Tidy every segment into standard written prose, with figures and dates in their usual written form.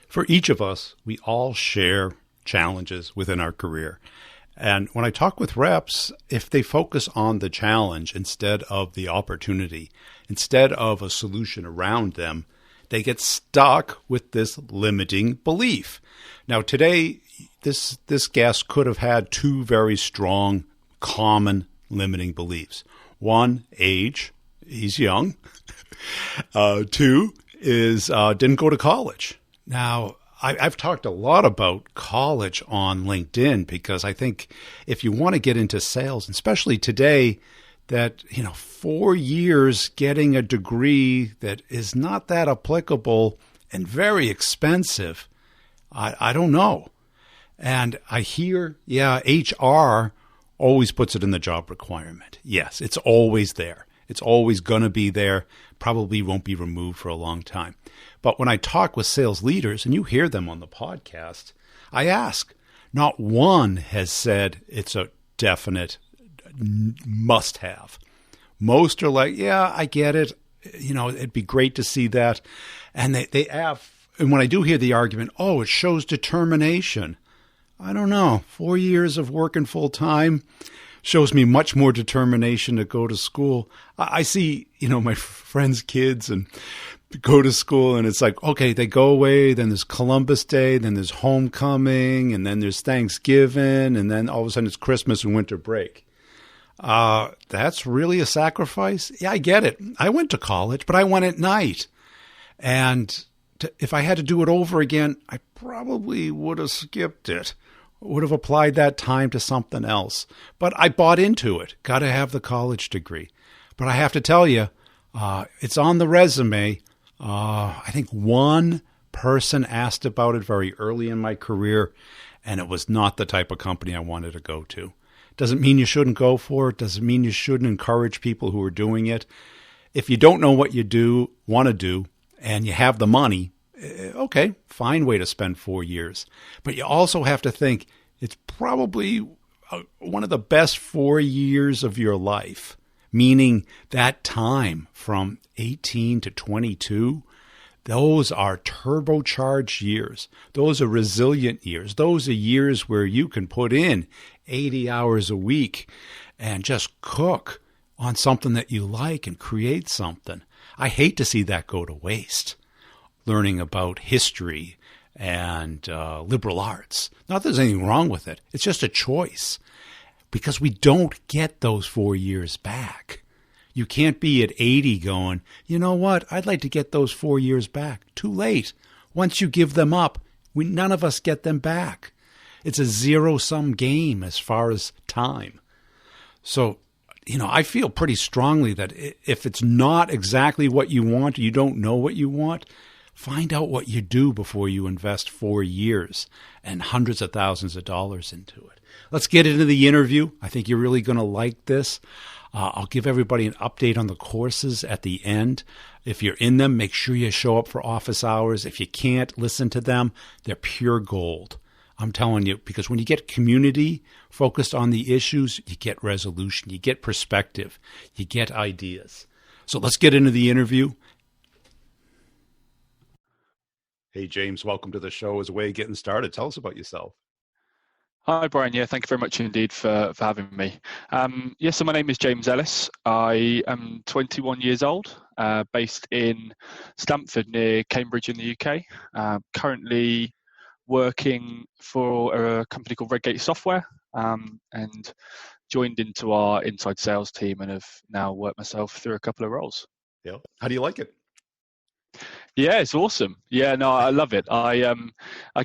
For each of us, we all share challenges within our career. And when I talk with reps, if they focus on the challenge instead of the opportunity, instead of a solution around them, they get stuck with this limiting belief. Now, today, this guest could have had two very strong, common limiting beliefs. One, age. He's young. Two is didn't go to college. Now, I've talked a lot about college on LinkedIn because I think if you want to get into sales, especially today, that 4 years getting a degree that is not that applicable and very expensive, I don't know. And I hear, HR always puts it in the job requirement. Yes, it's always there. It's always going to be there. Probably won't be removed for a long time. But when I talk with sales leaders, and you hear them on the podcast, I ask, not one has said it's a definite must-have. Most are like, yeah, I get it. It'd be great to see that. And they have, and when I do hear the argument, oh, it shows determination. I don't know. 4 years of working full time shows me much more determination to go to school. I see, my friends' kids and go to school and it's like, okay, they go away. Then there's Columbus Day, then there's homecoming, and then there's Thanksgiving, and then all of a sudden it's Christmas and winter break. That's really a sacrifice? Yeah, I get it. I went to college, but I went at night. And if I had to do it over again, I probably would have skipped it. Would have applied that time to something else. But I bought into it. Got to have the college degree. But I have to tell you, it's on the resume. I think one person asked about it very early in my career, and it was not the type of company I wanted to go to. Doesn't mean you shouldn't go for it. Doesn't mean you shouldn't encourage people who are doing it. If you don't know what you want to do, and you have the money, okay, fine way to spend 4 years. But you also have to think it's probably one of the best 4 years of your life, meaning that time from 18 to 22, those are turbocharged years. Those are resilient years. Those are years where you can put in 80 hours a week and just cook on something that you like and create something. I hate to see that go to waste. Learning about history and liberal arts. Not that there's anything wrong with it. It's just a choice because we don't get those 4 years back. You can't be at 80 going, you know what, I'd like to get those 4 years back. Too late. Once you give them up, none of us get them back. It's a zero-sum game as far as time. So, I feel pretty strongly that if it's not exactly what you want, you don't know what you want, find out what you do before you invest 4 years and hundreds of thousands of dollars into it. Let's get into the interview. I think you're really going to like this. I'll give everybody an update on the courses at the end. If you're in them, make sure you show up for office hours. If you can't listen to them, they're pure gold. I'm telling you, because when you get community focused on the issues, you get resolution, you get perspective, you get ideas. So let's get into the interview. Hey, James, welcome to the show. As a way of getting started, tell us about yourself. Hi, Brian. Yeah, thank you very much indeed for having me. So my name is James Ellis. I am 21 years old, based in Stamford near Cambridge in the UK. Currently working for a company called Redgate Software, and joined into our inside sales team and have now worked myself through a couple of roles. Yeah. How do you like it? Yeah, it's awesome. Yeah, no, I love it. I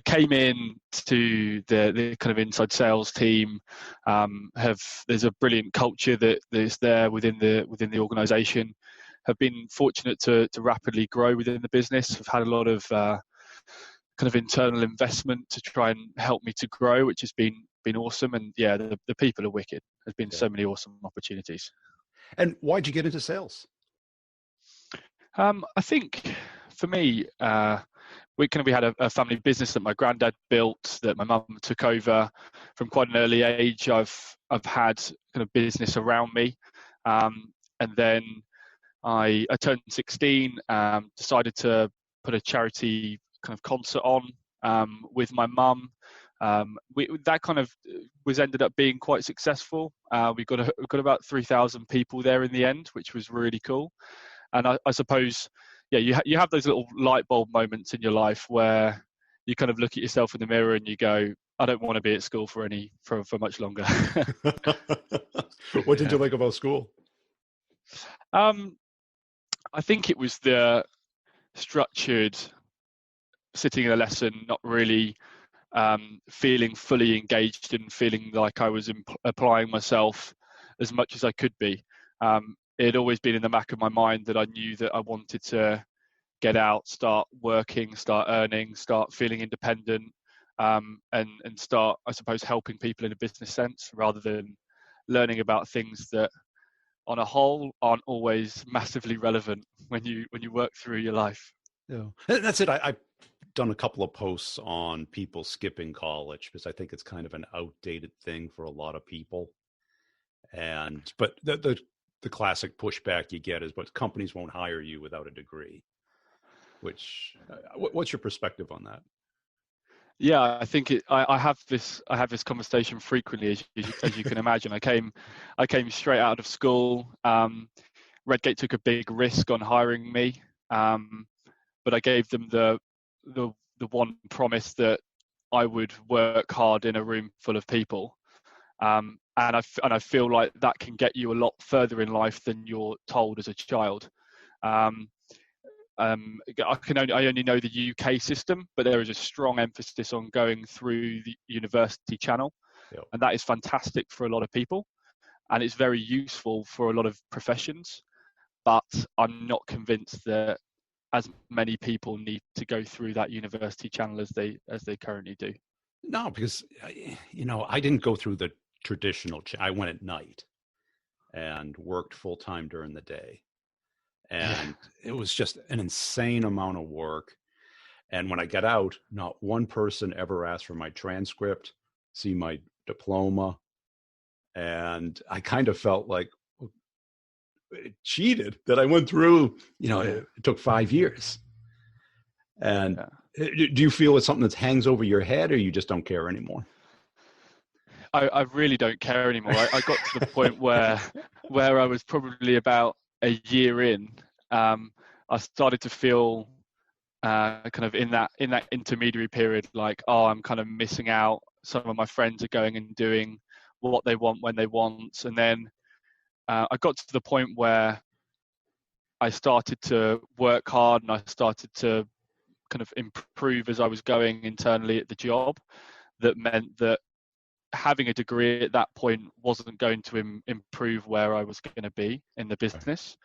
came in to the kind of inside sales team. There's a brilliant culture that is there within the organisation. Have been fortunate to rapidly grow within the business. Have had a lot of kind of internal investment to try and help me to grow, which has been awesome. And yeah, the people are wicked. There's been so many awesome opportunities. And why'd you get into sales? I think for me, we had a family business that my granddad built, that my mum took over from quite an early age. I've had kind of business around me, and then I turned 16, decided to put a charity kind of concert on with my mum. That kind of was ended up being quite successful. We got about 3,000 people there in the end, which was really cool. And I suppose, yeah, you have those little light bulb moments in your life where you kind of look at yourself in the mirror and you go, I don't want to be at school for much longer. What did you like about school? I think it was the structured sitting in a lesson, not really feeling fully engaged and feeling like I was applying myself as much as I could be. It had always been in the back of my mind that I knew that I wanted to get out, start working, start earning, start feeling independent, and start, I suppose, helping people in a business sense rather than learning about things that on a whole aren't always massively relevant when you work through your life. Yeah, that's it. I've done a couple of posts on people skipping college because I think it's kind of an outdated thing for a lot of people. But the classic pushback you get is, but companies won't hire you without a degree. Which, what's your perspective on that? Yeah, I think I have this conversation frequently, as you can imagine. I came straight out of school. Redgate took a big risk on hiring me, but I gave them the one promise that I would work hard in a room full of people, and I feel like that can get you a lot further in life than you're told as a child. I only know the UK system, but there is a strong emphasis on going through the university channel, yep. And that is fantastic for a lot of people, and it's very useful for a lot of professions. But I'm not convinced that as many people need to go through that university channel as they currently do. No, because I didn't go through the traditional. I went at night and worked full time during the day. And it was just an insane amount of work. And when I got out, not one person ever asked for my transcript, see my diploma. And I kind of felt like it cheated that I went through, it took 5 years. And do you feel it's something that hangs over your head, or you just don't care anymore? I really don't care anymore. I got to the point where I was probably about a year in. I started to feel kind of in that intermediary period, like, oh, I'm kind of missing out. Some of my friends are going and doing what they want when they want. And then I got to the point where I started to work hard and I started to kind of improve as I was going internally at the job. That meant that having a degree at that point wasn't going to improve where I was going to be in the business.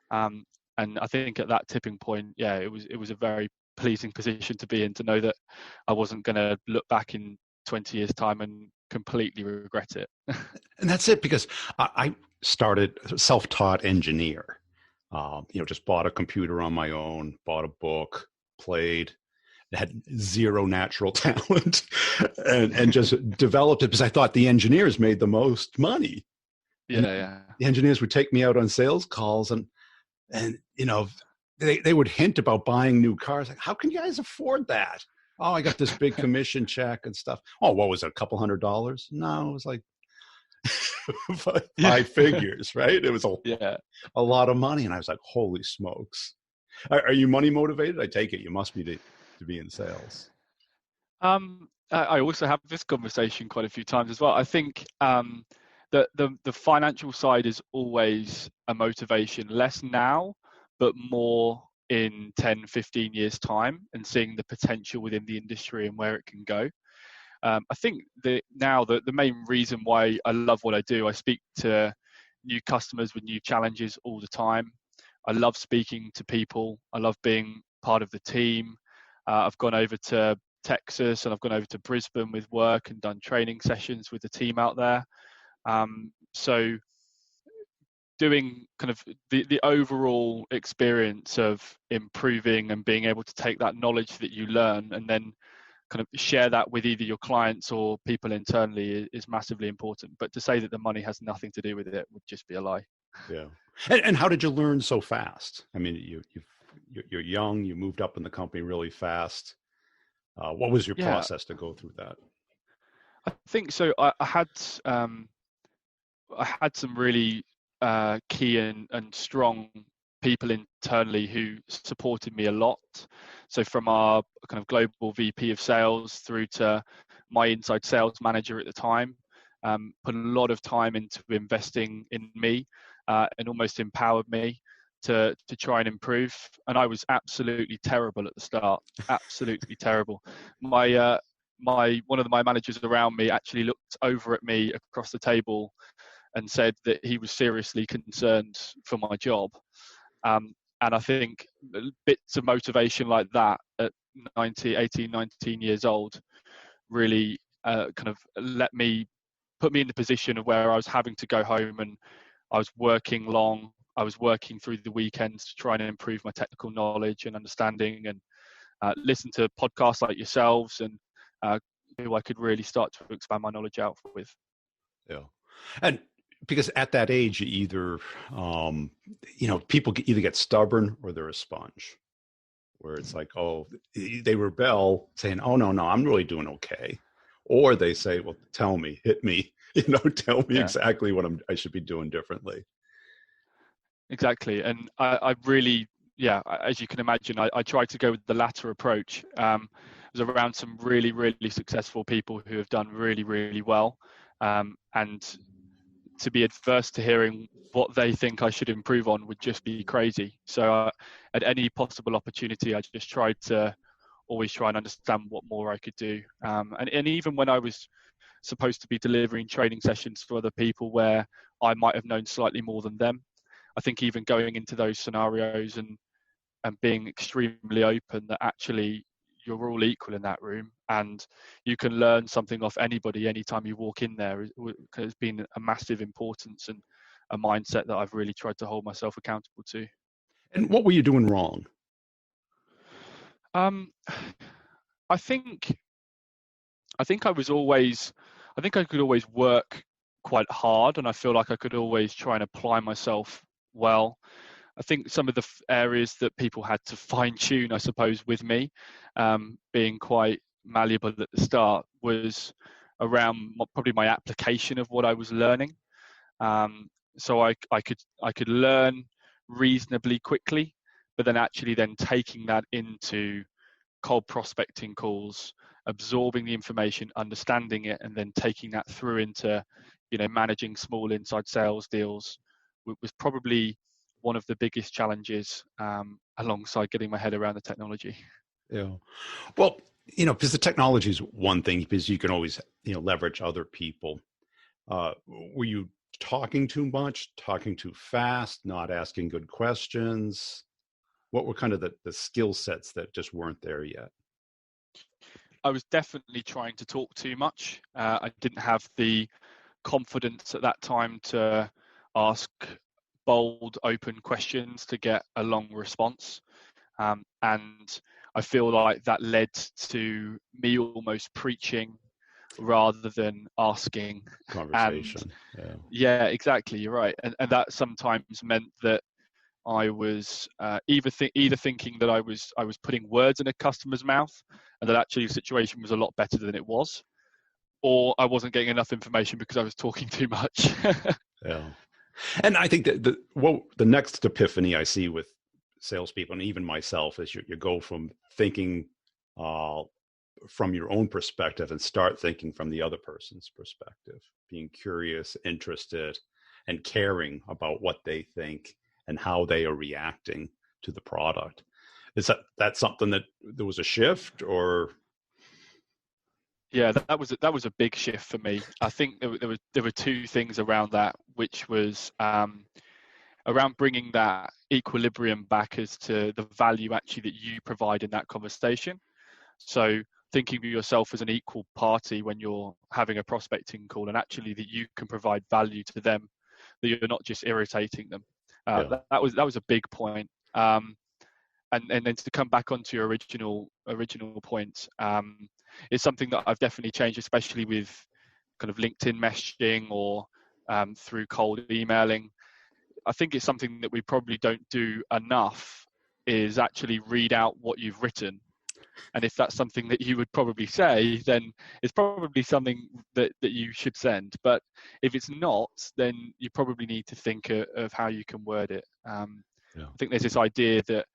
And I think at that tipping point, it was a very pleasing position to be in, to know that I wasn't going to look back in 20 years' time and completely regret it. And that's it, because I started self-taught engineer. Just bought a computer on my own, bought a book, played, had zero natural talent, and just developed it because I thought the engineers made the most money. Yeah. The engineers would take me out on sales calls and they would hint about buying new cars. Like, how can you guys afford that? Oh, I got this big commission check and stuff. Oh, what was it, a couple $100? No, it was like five figures, right? It was a lot of money. And I was like, holy smokes. Are you money motivated? I take it you must be to be in sales. I also have this conversation quite a few times as well. I think the financial side is always a motivation, less now, but more in 10, 15 years time, and seeing the potential within the industry and where it can go. I think the main reason why I love what I do, I speak to new customers with new challenges all the time. I love speaking to people. I love being part of the team. I've gone over to Texas and I've gone over to Brisbane with work and done training sessions with the team out there. So doing kind of the overall experience of improving and being able to take that knowledge that you learn and then kind of share that with either your clients or people internally is massively important. But to say that the money has nothing to do with it would just be a lie. Yeah. And how did you learn so fast? I mean, you're young, you moved up in the company really fast. What was your Yeah, process to go through that? I think so. I had some really key and strong people internally who supported me a lot. So from our kind of global VP of sales through to my inside sales manager at the time, put a lot of time into investing in me and almost empowered me to try and improve. And I was absolutely terrible at the start, absolutely terrible. My one of my managers around me actually looked over at me across the table and said that he was seriously concerned for my job. And I think bits of motivation like that at 19 years old really kind of put me in the position of where I was having to go home and I was working long. I was working through the weekends to try and improve my technical knowledge and understanding, and listen to podcasts like yourselves and who I could really start to expand my knowledge out with. Yeah. And because at that age, you either, people either get stubborn or they're a sponge, where it's like, oh, they rebel saying, oh, no, I'm really doing okay. Or they say, well, tell me, hit me, tell me exactly what I should be doing differently. Exactly. And I really, as you can imagine, I tried to go with the latter approach. It was around some really, really successful people who have done really, really well. And to be adverse to hearing what they think I should improve on would just be crazy. So at any possible opportunity, I just tried to always try and understand what more I could do. And even when I was supposed to be delivering training sessions for other people where I might have known slightly more than them, I think even going into those scenarios and being extremely open that actually you're all equal in that room and you can learn something off anybody anytime you walk in there has been a massive importance and a mindset that I've really tried to hold myself accountable to. And what were you doing wrong? I think I could always work quite hard, and I feel like I could always try and apply myself well. I think some of the areas that people had to fine tune, I suppose, with me, being quite malleable at the start, was around probably my application of what I was learning. So I could learn reasonably quickly, but then actually then taking that into cold prospecting calls, absorbing the information, understanding it, and then taking that through into, managing small inside sales deals was probably one of the biggest challenges, alongside getting my head around the technology. Yeah. Well, because the technology is one thing, because you can always, leverage other people. Were you talking too much, talking too fast, not asking good questions? What were kind of the skill sets that just weren't there yet? I was definitely trying to talk too much. I didn't have the confidence at that time to ask bold, open questions to get a long response. And I feel like that led to me almost preaching rather than asking. Conversation. And yeah, exactly. You're right. And that sometimes meant that I was either thinking that I was putting words in a customer's mouth, and that actually the situation was a lot better than it was, or I wasn't getting enough information because I was talking too much. Yeah, and I think that the next epiphany I see with salespeople, and even myself, is you go from thinking from your own perspective and start thinking from the other person's perspective, being curious, interested, and caring about what they think and how they are reacting to the product. Is that something that there was a shift, or? Yeah, that was a big shift for me. I think there were two things around that, which was around bringing that equilibrium back as to the value actually that you provide in that conversation. So thinking of yourself as an equal party when you're having a prospecting call, and actually that you can provide value to them, that you're not just irritating them. That was a big point. And then to come back onto your original point, it's something that I've definitely changed, especially with kind of LinkedIn messaging or through cold emailing. I think it's something that we probably don't do enough, is actually read out what you've written. And if that's something that you would probably say, then it's probably something that you should send. But if it's not, then you probably need to think of how you can word it. Yeah. I think there's this idea that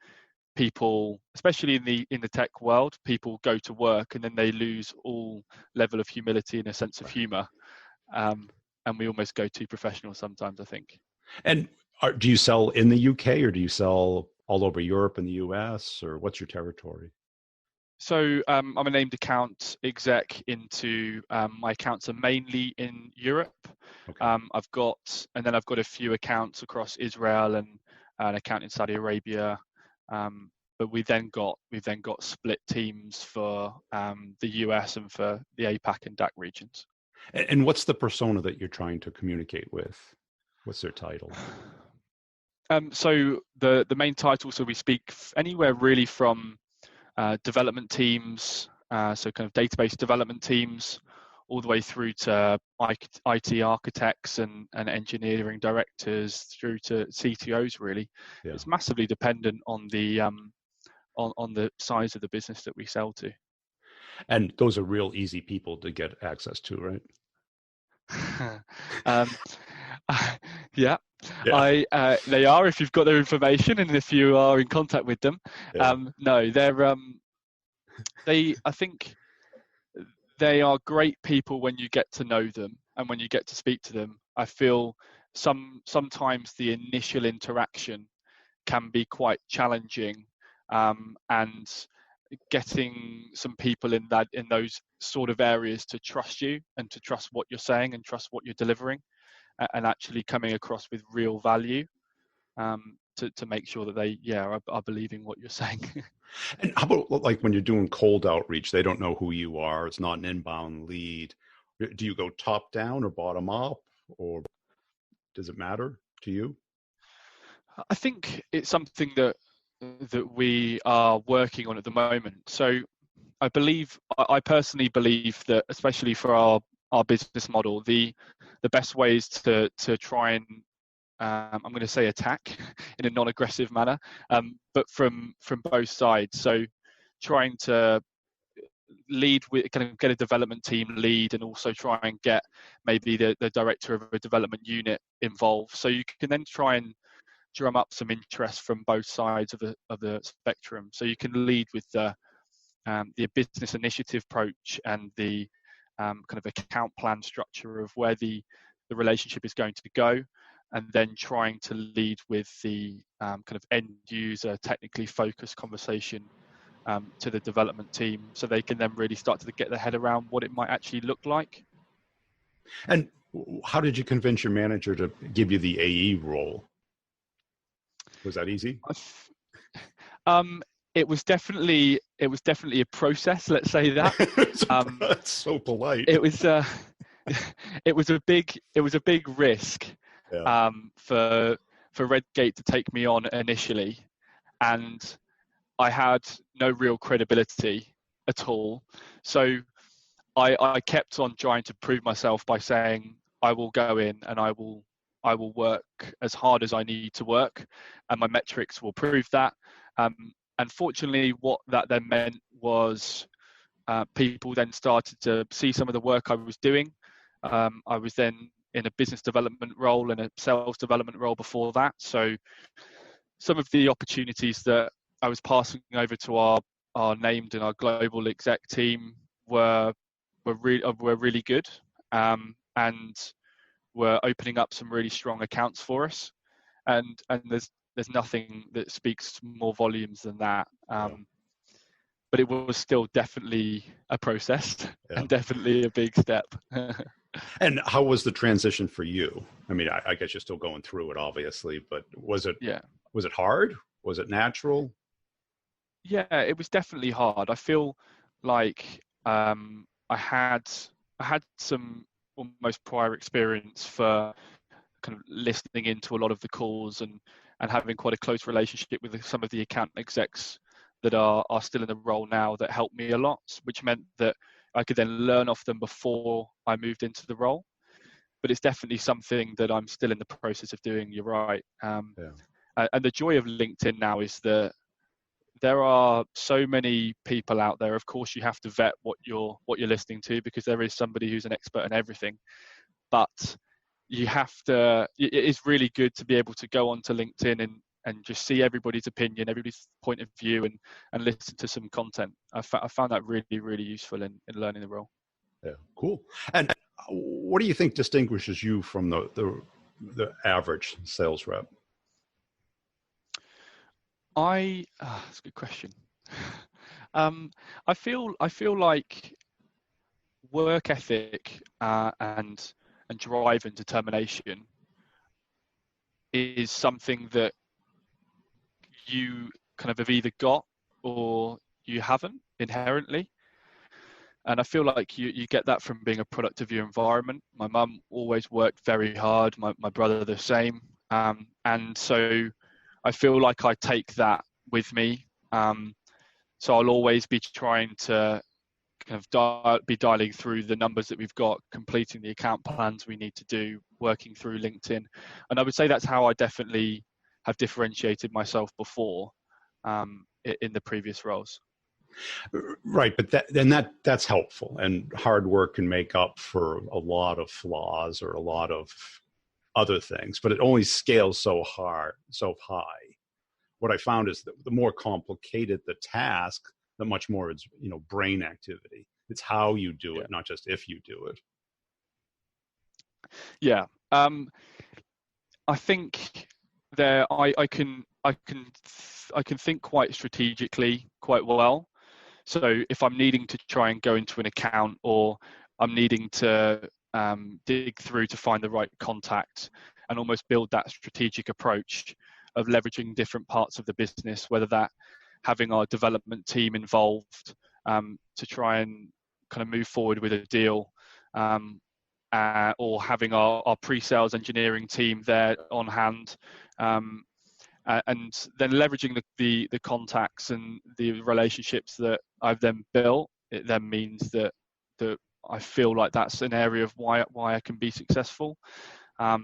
people, especially in the tech world, people go to work and then they lose all level of humility and a sense of humor, and we almost go too professional sometimes, I think. And do you sell in the UK, or do you sell all over Europe and the US, or what's your territory? So I'm a named account exec into my accounts are mainly in Europe. Okay. I've got a few accounts across Israel and an account in Saudi Arabia. But we've then got split teams for the US and for the APAC and DAC regions. And what's the persona that you're trying to communicate with? What's their title? So the main title, so we speak anywhere really from development teams, so kind of database development teams, all the way through to IT architects and engineering directors through to CTOs. Really, yeah. It's massively dependent on the size of the business that we sell to. And those are real easy people to get access to, right? Yeah. They are, if you've got their information and if you are in contact with them. Yeah. No, they're I think they are great people when you get to know them and when you get to speak to them. I feel sometimes the initial interaction can be quite challenging, and getting some people in those sort of areas to trust you and to trust what you're saying and trust what you're delivering, and actually coming across with real value, to make sure that they are believing what you're saying. And how about like when you're doing cold outreach, they don't know who you are, it's not an inbound lead. Do you go top down or bottom up, or does it matter to you? I think it's something that we are working on at the moment. So I personally believe that, especially for our business model, the best way is to try and I'm going to say attack in a non-aggressive manner, but from both sides. So trying to lead with kind of get a development team lead, and also try and get maybe the director of a development unit involved. So you can then try and drum up some interest from both sides of the spectrum. So you can lead with the business initiative approach and the kind of account plan structure of where the relationship is going to go, and then trying to lead with the kind of end user technically focused conversation to the development team, so they can then really start to get their head around what it might actually look like. And how did you convince your manager to give you the AE role? Was that easy? It was definitely a process. Let's say that. That's so polite. It was a big risk, yeah, for Redgate to take me on initially, and I had no real credibility at all. So I kept on trying to prove myself by saying I will go in and I will work as hard as I need to work, and my metrics will prove that. Unfortunately, what that then meant was people then started to see some of the work I was doing. I was then in a business development role and a sales development role before that. So some of the opportunities that I was passing over to our named and our global exec team were really good, and were opening up some really strong accounts for us, and there's nothing that speaks more volumes than that. But it was still definitely a process, yeah, and definitely a big step. And how was the transition for you? I mean, I guess you're still going through it, obviously, but was it hard? Was it natural? Yeah, it was definitely hard. I feel like I had some almost prior experience for kind of listening into a lot of the calls and having quite a close relationship with some of the account execs that are still in the role now, that helped me a lot, which meant that I could then learn off them before I moved into the role. But it's definitely something that I'm still in the process of doing. You're right. And the joy of LinkedIn now is that there are so many people out there. Of course, you have to vet what you're listening to, because there is somebody who's an expert in everything. But you have to. It is really good to be able to go onto LinkedIn and just see everybody's opinion, everybody's point of view, and listen to some content. I found that really, really useful in learning the role. Yeah, cool. And what do you think distinguishes you from the average sales rep? That's a good question. I feel like work ethic and drive and determination is something that you kind of have either got or you haven't inherently. And I feel like you get that from being a product of your environment. My mum always worked very hard, my brother the same. And so I feel like I take that with me. So I'll always be trying to kind of be dialing through the numbers that we've got, completing the account plans we need to do, working through LinkedIn. And I would say that's how I definitely have differentiated myself before in the previous roles. Right, but that's helpful, and hard work can make up for a lot of flaws or a lot of other things, but it only scales so high. What I found is that the more complicated the task, the much more it's brain activity. It's how you do it, not just if you do it. Yeah, I think there I can think quite strategically quite well. So if I'm needing to try and go into an account, or I'm needing to dig through to find the right contact, and almost build that strategic approach of leveraging different parts of the business, whether that having our development team involved to try and kind of move forward with a deal, or having our pre-sales engineering team there on hand, and then leveraging the contacts and the relationships that I've then built. It then means that I feel like that's an area of why I can be successful. I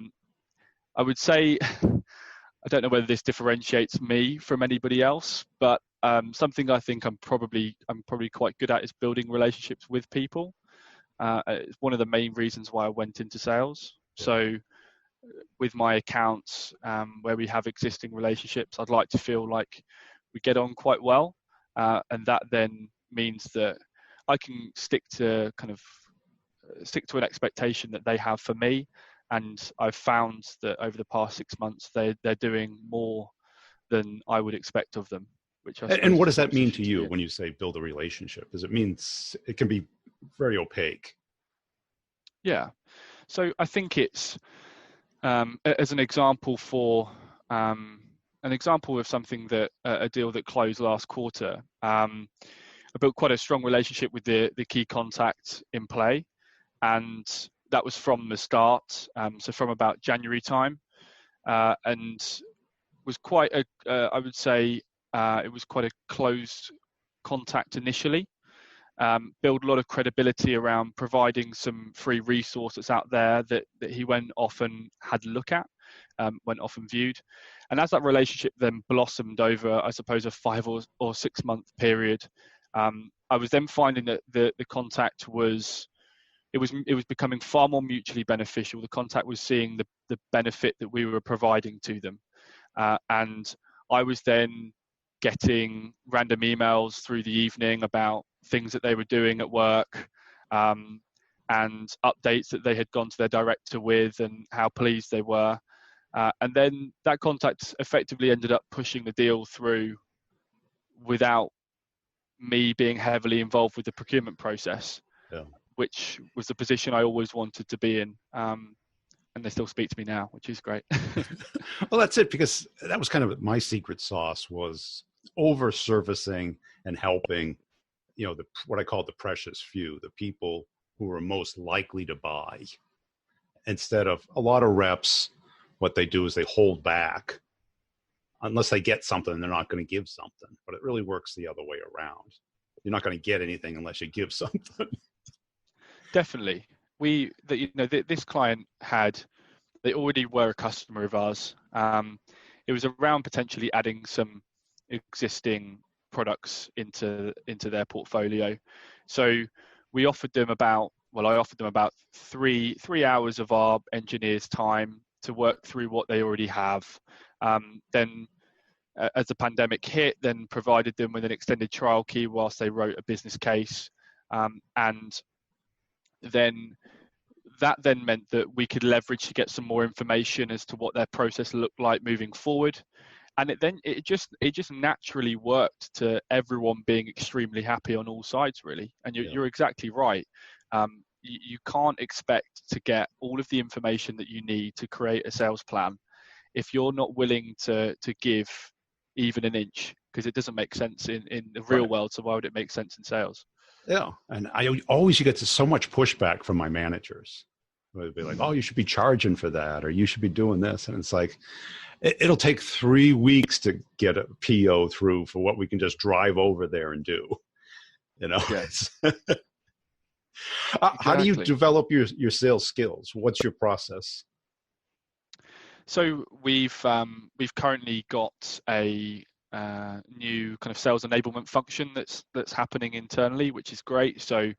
would say, I don't know whether this differentiates me from anybody else, but something I think I'm probably quite good at is building relationships with people. It's one of the main reasons why I went into sales. So with my accounts, where we have existing relationships, I'd like to feel like we get on quite well, and that then means that I can stick to an expectation that they have for me. And I've found that over the past 6 months, they're doing more than I would expect of them. And what does that mean to you when you say build a relationship? Does it mean it can be very opaque? Yeah. So I think it's, as an example of something that a deal that closed last quarter, I built quite a strong relationship with the key contact in play, and that was from the start. So from about January time, and was quite I would say it was quite a close contact initially. Build a lot of credibility around providing some free resources out there that he went off and had a look at, went off and viewed. And as that relationship then blossomed over, I suppose, a 5 or 6 month period, I was then finding that the contact was becoming far more mutually beneficial. The contact was seeing the benefit that we were providing to them. And I was then getting random emails through the evening about things that they were doing at work, and updates that they had gone to their director with and how pleased they were. And then that contact effectively ended up pushing the deal through without me being heavily involved with the procurement process, which was the position I always wanted to be in. And they still speak to me now, which is great. Well, that's it, because that was kind of my secret sauce, was over servicing and helping, what I call the precious few, the people who are most likely to buy. Instead of a lot of reps, what they do is they hold back unless they get something. They're not going to give something, but it really works the other way around. You're not going to get anything unless you give something. Definitely. This client they already were a customer of ours. It was around potentially adding some existing products into their portfolio. So we offered them about, well, I offered them about three hours of our engineers' time to work through what they already have. Then as the pandemic hit, then provided them with an extended trial key whilst they wrote a business case. And then that then meant that we could leverage to get some more information as to what their process looked like moving forward. And it just naturally worked to everyone being extremely happy on all sides, really. And you're exactly right. You can't expect to get all of the information that you need to create a sales plan if you're not willing to give even an inch, because it doesn't make sense in the real world. So why would it make sense in sales? Yeah. And I always get so much pushback from my managers. They'd be like, oh, you should be charging for that, or you should be doing this. And it's like, it'll take 3 weeks to get a PO through for what we can just drive over there and do. Yes. How do you develop your sales skills? What's your process? So we've currently got a new kind of sales enablement function that's happening internally, which is great. So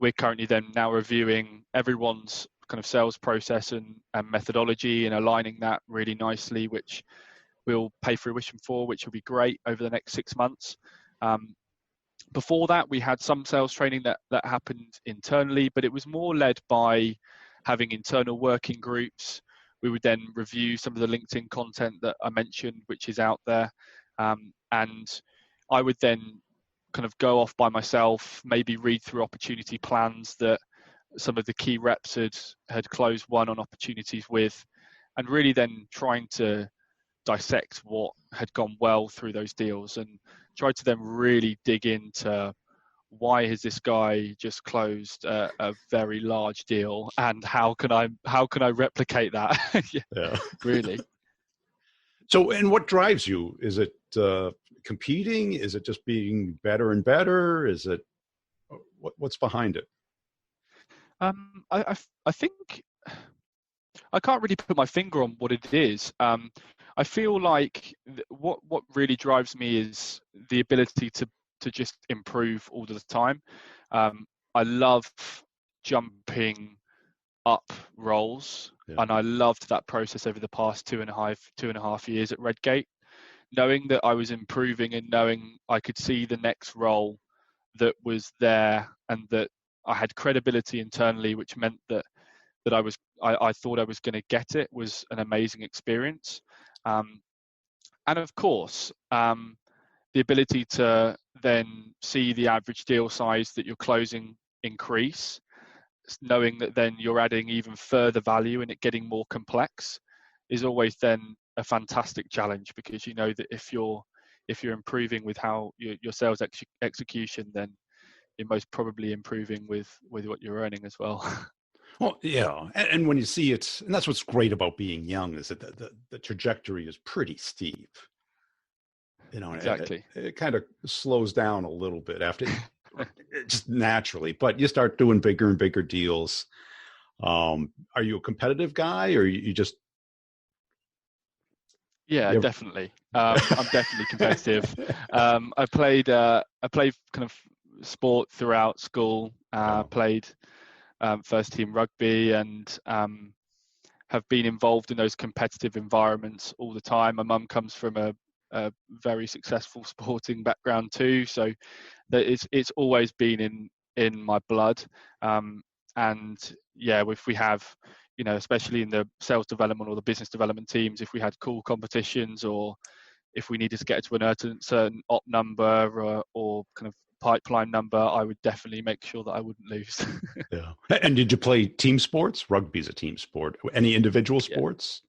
we're currently then now reviewing everyone's kind of sales process and methodology and aligning that really nicely, which we'll pay fruition for, which will be great over the next 6 months. Before that, we had some sales training that happened internally, but it was more led by having internal working groups. We would then review some of the LinkedIn content that I mentioned, which is out there. And I would then kind of go off by myself, maybe read through opportunity plans that some of the key reps had closed one-on opportunities with, and really then trying to dissect what had gone well through those deals and try to then really dig into why has this guy just closed a very large deal, and how can I replicate that? Yeah, really. So, and what drives you? Is it competing? Is it just being better and better? Is it what's behind it? I think I can't really put my finger on what it is. I feel like what really drives me is the ability to just improve all the time. I love jumping up roles, and I loved that process over the past two and a half years at Redgate, knowing that I was improving and knowing I could see the next role that was there, and that I had credibility internally, which meant that I thought I was going to get it, was an amazing experience. And of course, the ability to then see the average deal size that you're closing increase, knowing that then you're adding even further value and it getting more complex, is always then a fantastic challenge, because you know that if you're improving with how your sales execution, then you're most probably improving with what you're earning as well. Well, yeah, and when you see it, and that's what's great about being young, is that the trajectory is pretty steep. Exactly. It kind of slows down a little bit after, just naturally. But you start doing bigger and bigger deals. Are you a competitive guy, or you just? Yeah, definitely. I'm definitely competitive. I played kind of sport throughout school. Played first team rugby, and have been involved in those competitive environments all the time. My mum comes from a very successful sporting background too, so that it's always been in my blood. And yeah, if we have, especially in the sales development or the business development teams, if we had cool competitions, or if we needed to get to a certain op number or kind of pipeline number, I would definitely make sure that I wouldn't lose. Yeah. And did you play team sports? Rugby's a team sport. Any individual sports?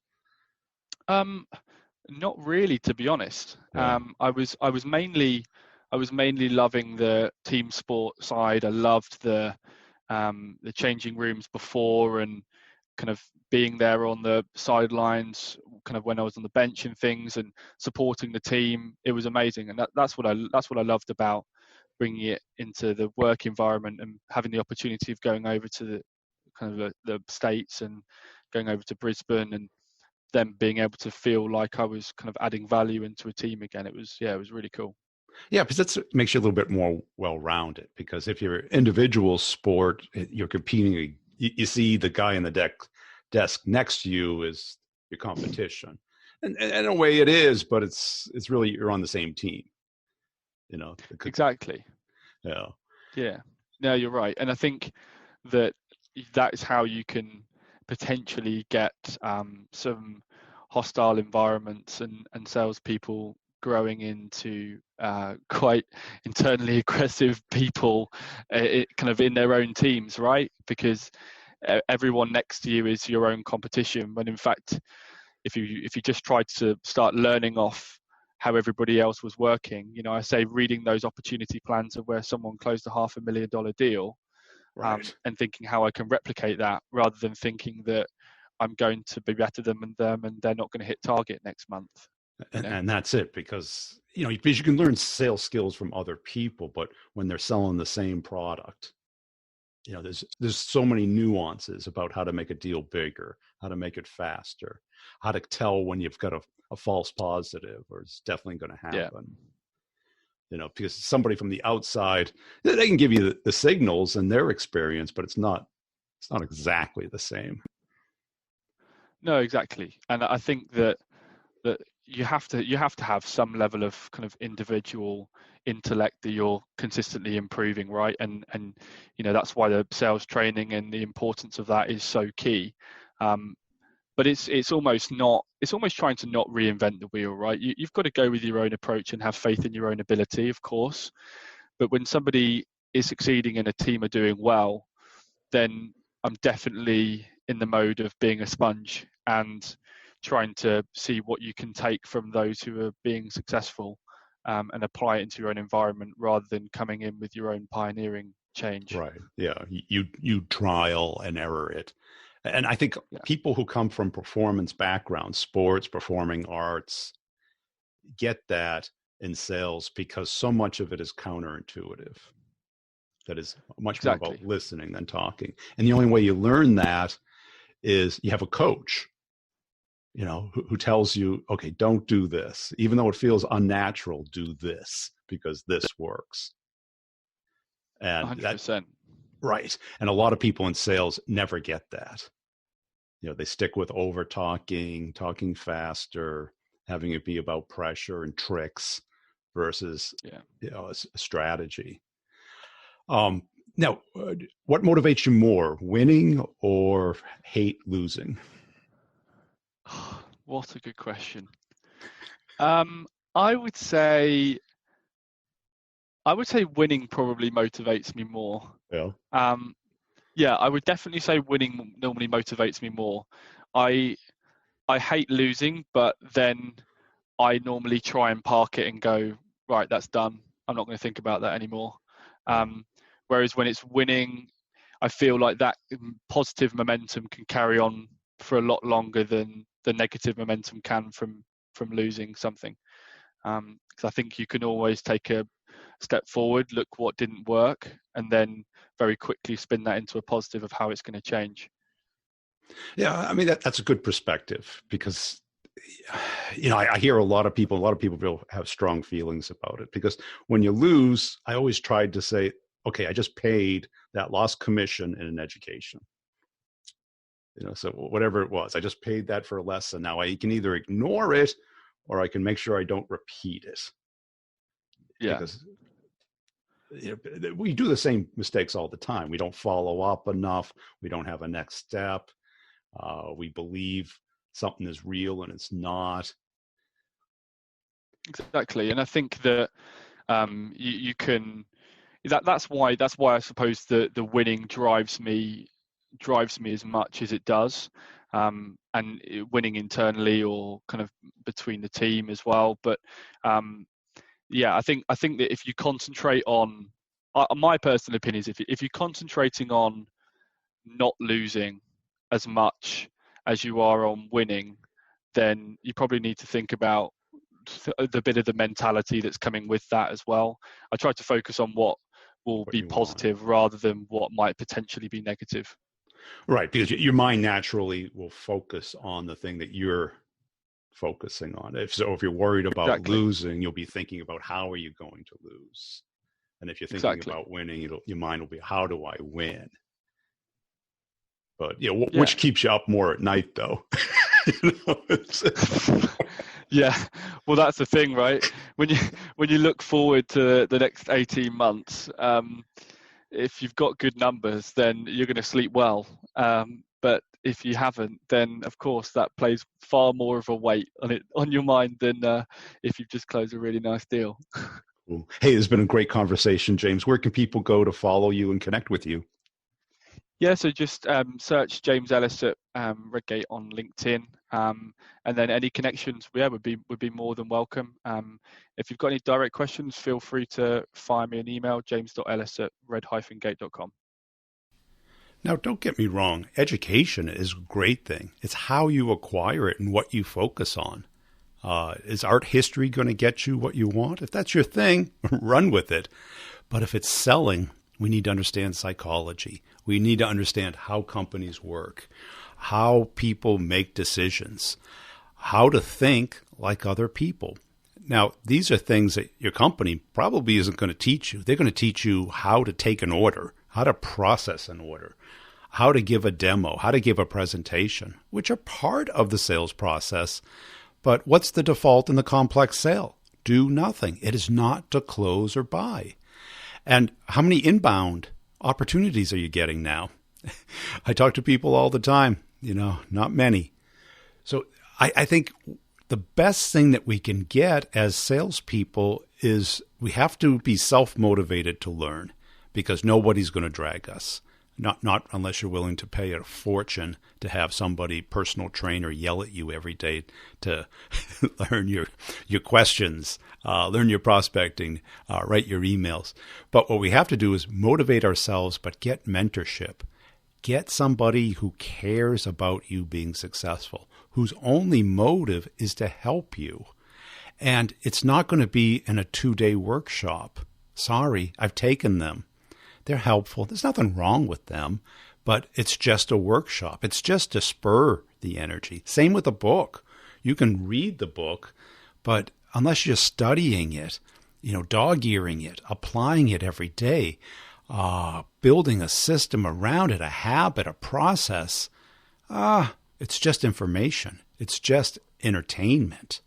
Not really, to be honest. Yeah. I was mainly loving the team sport side. I loved the changing rooms before, and kind of being there on the sidelines, kind of when I was on the bench and things, and supporting the team. It was amazing, and that's what I loved about bringing it into the work environment, and having the opportunity of going over to the kind of the States and going over to Brisbane, and then being able to feel like I was kind of adding value into a team again. It was really cool. Yeah, because that makes you a little bit more well-rounded. Because if you're individual sport, you're competing. You see the guy in the desk next to you is your competition, and in a way it is, but it's really you're on the same team. You know, Exactly. yeah, Yeah. No, you're right. And I think that that is how you can potentially get some hostile environments and salespeople growing into quite internally aggressive people, kind of in their own teams, right? Because everyone next to you is your own competition. When in fact, if you just tried to start learning off how everybody else was working, I say reading those opportunity plans of where someone closed a $500,000 deal, right. and thinking how I can replicate that, rather than thinking that I'm going to be better than them and they're not going to hit target next month. And that's it, because because you can learn sales skills from other people, but when they're selling the same product, there's so many nuances about how to make a deal bigger, how to make it faster, how to tell when you've got a false positive or it's definitely going to happen. Because somebody from the outside, they can give you the signals and their experience, but it's not exactly the same. No, exactly. And I think that you have to have some level of kind of individual intellect that you're consistently improving, right? And that's why the sales training and the importance of that is so key. But it's almost trying to not reinvent the wheel, right? You've got to go with your own approach and have faith in your own ability, of course. But when somebody is succeeding and a team are doing well, then I'm definitely in the mode of being a sponge and trying to see what you can take from those who are being successful, and apply it into your own environment, rather than coming in with your own pioneering change. Right. Yeah. You trial and error it. And I think people who come from performance backgrounds, sports, performing arts, get that in sales, because so much of it is counterintuitive. That is much more about listening than talking. And the only way you learn that is you have a coach, who tells you, okay, don't do this. Even though it feels unnatural, do this because this works. And 100%. Right. And a lot of people in sales never get that. They stick with over talking faster, having it be about pressure and tricks versus a strategy. Now, what motivates you more, winning or hate losing? What a good question. I would say winning probably motivates me more. Yeah. I would definitely say winning normally motivates me more. I hate losing, but then I normally try and park it and go, right, that's done. I'm not going to think about that anymore. Whereas when it's winning, I feel like that positive momentum can carry on for a lot longer than the negative momentum can from losing something. Because I think you can always take a step forward, look what didn't work, and then very quickly spin that into a positive of how it's going to change. Yeah, I mean that's a good perspective, because I hear a lot of people have strong feelings about it, because when you lose, I always tried to say, okay, I just paid that lost commission in an education. So whatever it was, I just paid that for a lesson. Now I can either ignore it or I can make sure I don't repeat it. Yeah. Because we do the same mistakes all the time. We don't follow up enough. We don't have a next step. We believe something is real and it's not. Exactly. And I think that you can, that's why I suppose the winning drives me as much as it does, and winning internally or kind of between the team as well. But I think that if you concentrate on, my personal opinion is, if you're concentrating on not losing as much as you are on winning, then you probably need to think about the bit of the mentality that's coming with that as well. I try to focus on what will be positive rather than what might potentially be negative. Right, because your mind naturally will focus on the thing that you're focusing on. If you're worried about Exactly. losing, you'll be thinking about how are you going to lose. And if you're thinking Exactly. about winning, your mind will be, how do I win? But Yeah. which keeps you up more at night, though. Yeah, well, that's the thing, right? When you look forward to the next 18 months, if you've got good numbers, then you're going to sleep well. But if you haven't, then of course that plays far more of a weight on your mind than if you've just closed a really nice deal. Cool. Hey, it's been a great conversation, James. Where can people go to follow you and connect with you? Yeah, so just search James Ellis at Redgate on LinkedIn, and then any connections would be more than welcome. If you've got any direct questions, feel free to fire me an email, james.ellis@red-gate.com. Now, don't get me wrong. Education is a great thing. It's how you acquire it and what you focus on. Is art history going to get you what you want? If that's your thing, run with it. But if it's selling, we need to understand psychology. We need to understand how companies work, how people make decisions, how to think like other people. Now, these are things that your company probably isn't going to teach you. They're going to teach you how to take an order, how to process an order, how to give a demo, how to give a presentation, which are part of the sales process. But what's the default in the complex sale? Do nothing. It is not to close or buy. And how many inbound opportunities are you getting now? I talk to people all the time, not many. So I think the best thing that we can get as salespeople is we have to be self-motivated to learn, because nobody's going to drag us. Not unless you're willing to pay a fortune to have somebody, personal trainer, yell at you every day to learn your questions, learn your prospecting, write your emails. But what we have to do is motivate ourselves, but get mentorship. Get somebody who cares about you being successful, whose only motive is to help you. And it's not going to be in a 2-day workshop. Sorry, I've taken them. They're helpful. There's nothing wrong with them, but it's just a workshop. It's just to spur the energy. Same with a book. You can read the book, but unless you're studying it, dog-earing it, applying it every day, building a system around it, a habit, a process, it's just information. It's just entertainment.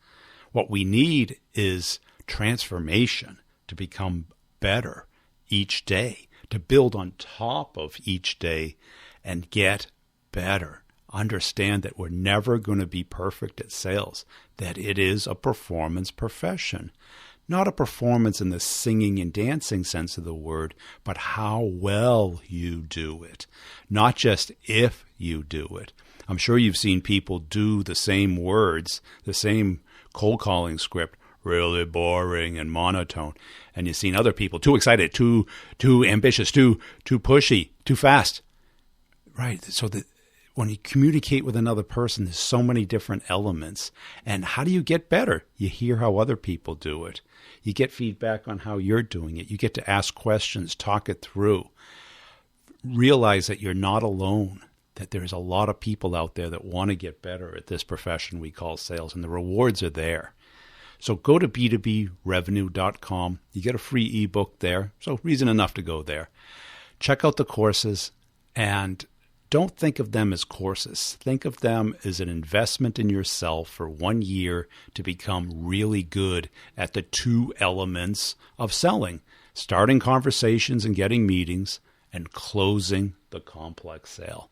What we need is transformation to become better each day, to build on top of each day and get better. Understand that we're never going to be perfect at sales, that it is a performance profession. Not a performance in the singing and dancing sense of the word, but how well you do it. Not just if you do it. I'm sure you've seen people do the same words, the same cold calling script, really boring and monotone. And you've seen other people too excited, too ambitious, too pushy, too fast. Right. So that when you communicate with another person, there's so many different elements. And how do you get better? You hear how other people do it. You get feedback on how you're doing it. You get to ask questions, talk it through. Realize that you're not alone, that there's a lot of people out there that want to get better at this profession we call sales, and the rewards are there. So go to b2brevenue.com. You get a free ebook there, so reason enough to go there. Check out the courses, and don't think of them as courses. Think of them as an investment in yourself for 1 year to become really good at the 2 elements of selling: starting conversations and getting meetings, and closing the complex sale.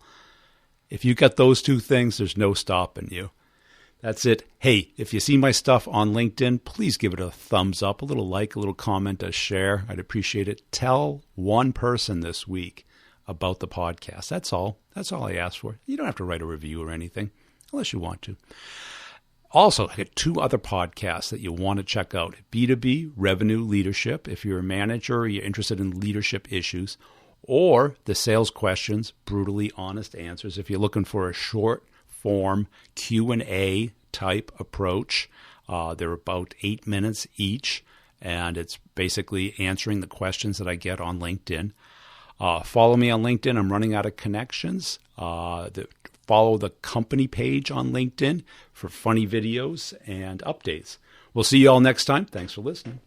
If you got those 2 things, there's no stopping you. That's it. Hey, if you see my stuff on LinkedIn, please give it a thumbs up, a little like, a little comment, a share. I'd appreciate it. Tell one person this week about the podcast. That's all. That's all I ask for. You don't have to write a review or anything, unless you want to. Also, I got 2 other podcasts that you want to check out. B2B Revenue Leadership, if you're a manager or you're interested in leadership issues, or the Sales Questions, Brutally Honest Answers, if you're looking for a short form Q&A type approach. They're about 8 minutes each, and it's basically answering the questions that I get on LinkedIn. Follow me on LinkedIn. I'm running out of connections. The follow the company page on LinkedIn for funny videos and updates. We'll see you all next time. Thanks for listening.